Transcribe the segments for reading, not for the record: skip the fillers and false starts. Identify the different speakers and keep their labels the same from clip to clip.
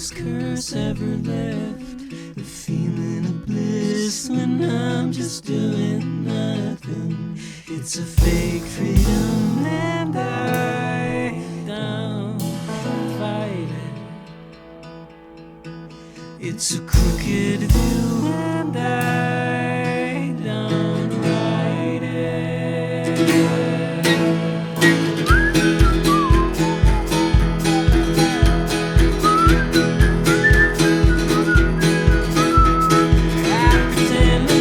Speaker 1: this curse ever left. The feeling of bliss when I'm just doing nothing. It's a fake freedom and I don't fight it. It's a crooked view and I don't write it.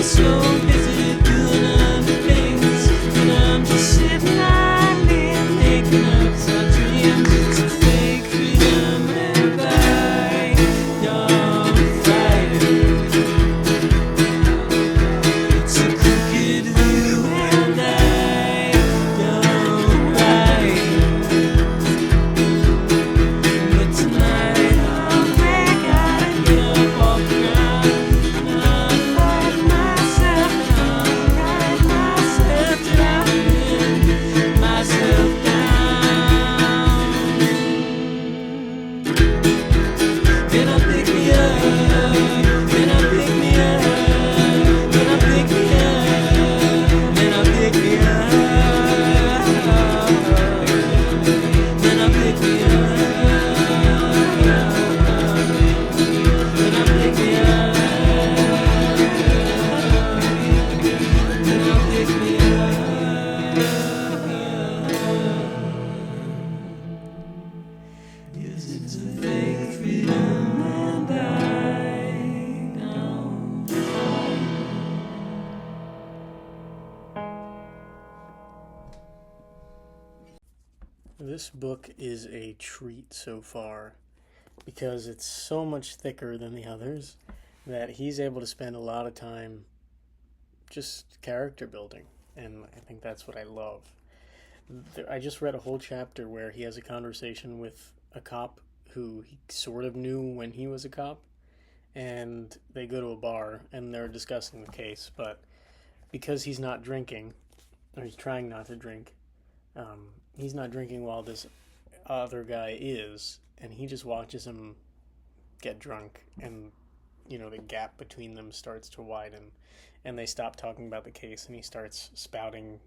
Speaker 1: So busy doing other things, and I'm just sitting idly making up some dreams. It's a fake freedom and I don't fight it. It's a crooked view and I don't write it. But tonight I'll break out and get up off the ground.
Speaker 2: This book is a treat so far because it's so much thicker than the others that he's able to spend a lot of time just character building, and I think that's what I love. I just read a whole chapter where he has a conversation with a cop who he sort of knew when he was a cop, and they go to a bar and they're discussing the case, but because he's not drinking, or he's trying not to drink, he's not drinking while this other guy is, and he just watches him get drunk, and the gap between them starts to widen, and they stop talking about the case, and he starts spouting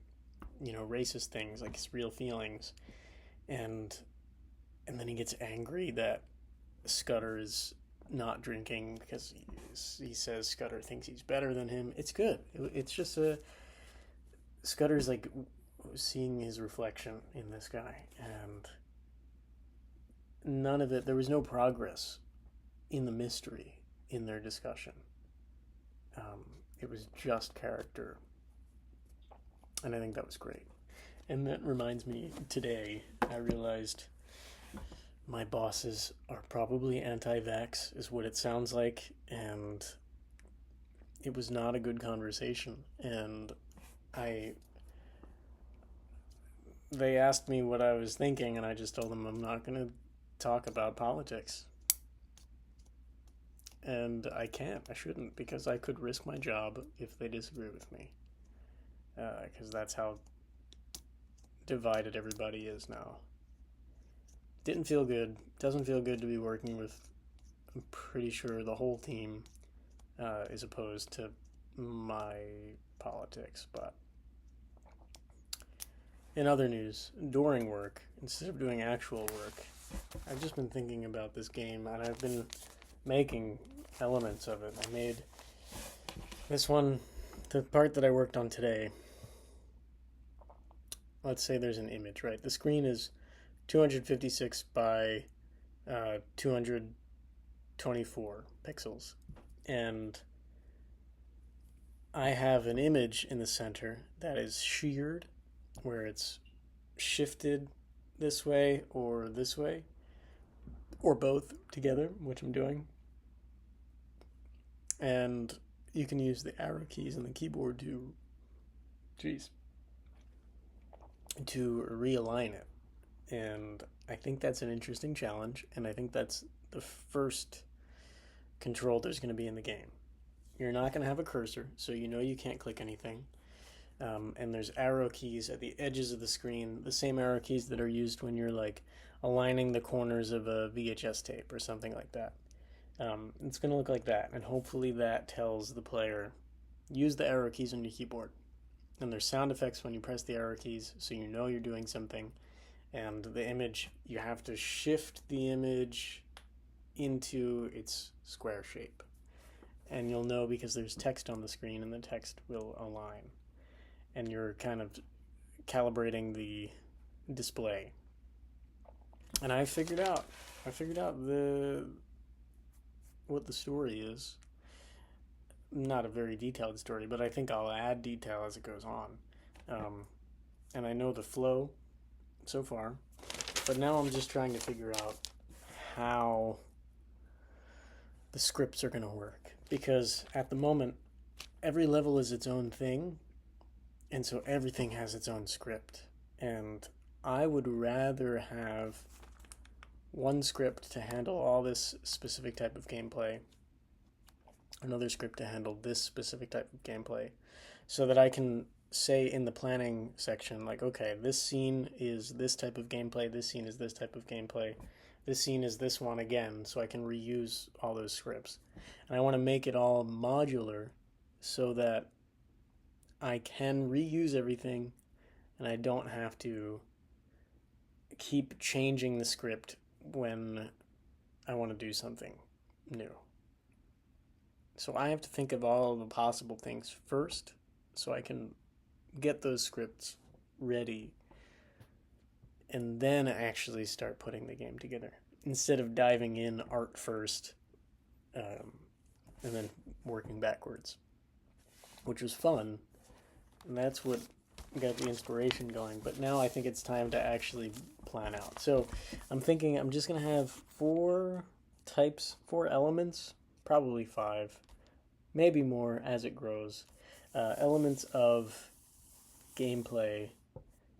Speaker 2: racist things like his real feelings, and then he gets angry that Scudder is not drinking because he says Scudder thinks he's better than him. It's good. It's just Scudder's like seeing his reflection in this guy, and none of it, there was no progress in the mystery in their discussion. It was just character, and I think that was great. And that reminds me, today I realized my bosses are probably anti-vax, is what it sounds like, and it was not a good conversation, and they asked me what I was thinking, and I just told them I'm not going to talk about politics. And I shouldn't, because I could risk my job if they disagree with me. Because that's how divided everybody is now. Didn't feel good. Doesn't feel good to be working with, I'm pretty sure the whole team is opposed to my politics, but in other news, during work, instead of doing actual work, I've just been thinking about this game, and I've been making elements of it. I made this one, the part that I worked on today. Let's say there's an image, right? The screen is 256 by 224 pixels, and I have an image in the center that is sheared, where it's shifted this way, or both together, which I'm doing. And you can use the arrow keys on the keyboard to realign it. And I think that's an interesting challenge, and I think that's the first control there's going to be in the game. You're not going to have a cursor, so you can't click anything. And there's arrow keys at the edges of the screen, the same arrow keys that are used when you're like aligning the corners of a VHS tape or something like that. It's going to look like that, and hopefully that tells the player, use the arrow keys on your keyboard. And there's sound effects when you press the arrow keys, so you know you're doing something. And the image, you have to shift the image into its square shape. And you'll know because there's text on the screen, and the text will align. And you're kind of calibrating the display. And I figured out what the story is. Not a very detailed story, but I think I'll add detail as it goes on. And I know the flow so far, but now I'm just trying to figure out how the scripts are going to work. Because at the moment, every level is its own thing, and so everything has its own script. And I would rather have one script to handle all this specific type of gameplay, another script to handle this specific type of gameplay, so that I can say in the planning section, like, okay, this scene is this type of gameplay, this scene is this type of gameplay, this scene is this one again, so I can reuse all those scripts. And I want to make it all modular so that I can reuse everything and I don't have to keep changing the script when I want to do something new. So I have to think of all the possible things first so I can get those scripts ready and then actually start putting the game together instead of diving in art first and then working backwards, which was fun, and that's what got the inspiration going. But now I think it's time to actually plan out. So I'm thinking I'm just going to have 4 elements, probably 5, maybe more as it grows, elements of gameplay,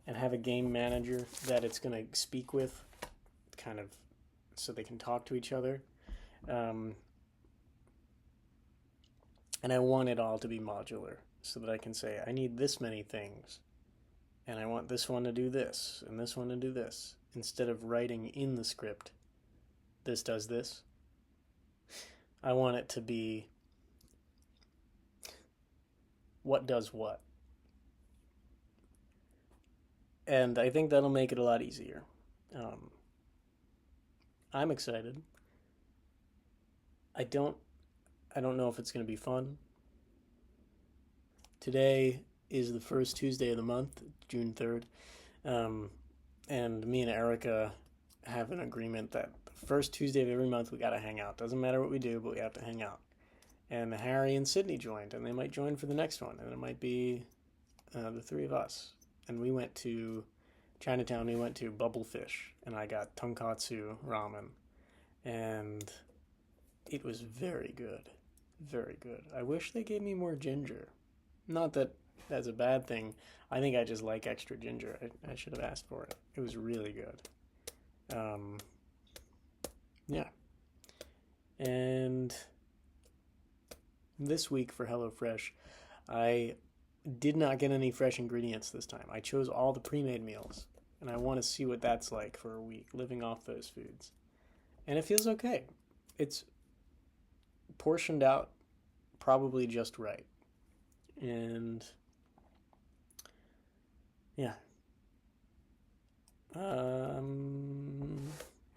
Speaker 2: and have a game manager that it's going to speak with, kind of, so they can talk to each other. And I want it all to be modular so that I can say, I need this many things, and I want this one to do this, and this one to do this, instead of writing in the script, this does this. I want it to be what does what. And I think that'll make it a lot easier. I'm excited. I don't know if it's going to be fun. Today is the first Tuesday of the month, June 3rd. And me and Erica have an agreement that the first Tuesday of every month we got to hang out. Doesn't matter what we do, but we have to hang out. And Harry and Sydney joined, and they might join for the next one. And it might be the 3 of us. And we went to Chinatown, we went to Bubblefish, and I got tonkatsu ramen. And it was very good. Very good. I wish they gave me more ginger. Not that that's a bad thing. I think I just like extra ginger. I should have asked for it. It was really good. Yeah. And this week for HelloFresh, I did not get any fresh ingredients this time. I chose all the pre-made meals, and I want to see what that's like for a week, living off those foods. And it feels okay. It's portioned out probably just right. And yeah. I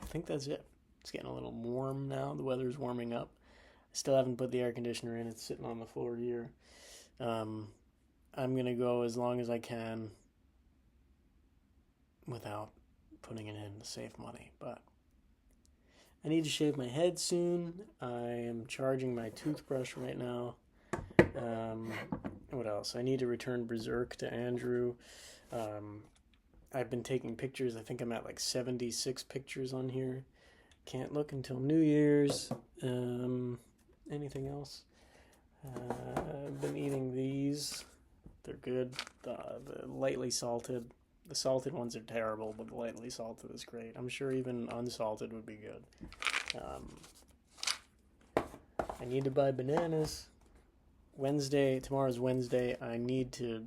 Speaker 2: think that's it. It's getting a little warm now. The weather's warming up. I still haven't put the air conditioner in. It's sitting on the floor here. I'm going to go as long as I can without putting it in to save money. But I need to shave my head soon. I am charging my toothbrush right now. What else? I need to return Berserk to Andrew. I've been taking pictures. I think I'm at like 76 pictures on here. Can't look until New Year's. Anything else? I've been eating these. They're good. The lightly salted. The salted ones are terrible, but the lightly salted is great. I'm sure even unsalted would be good. I need to buy bananas. Tomorrow's Wednesday. I need to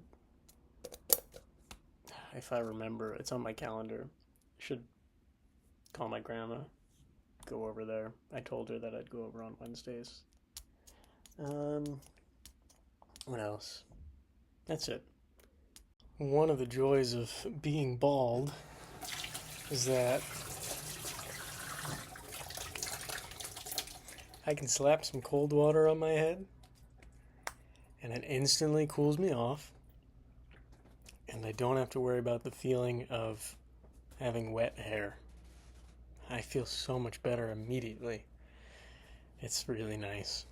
Speaker 2: if I remember, it's on my calendar. I should call my grandma, go over there. I told her that I'd go over on Wednesdays. What else? That's it. One of the joys of being bald is that I can slap some cold water on my head and it instantly cools me off, and I don't have to worry about the feeling of having wet hair. I feel so much better immediately. It's really nice.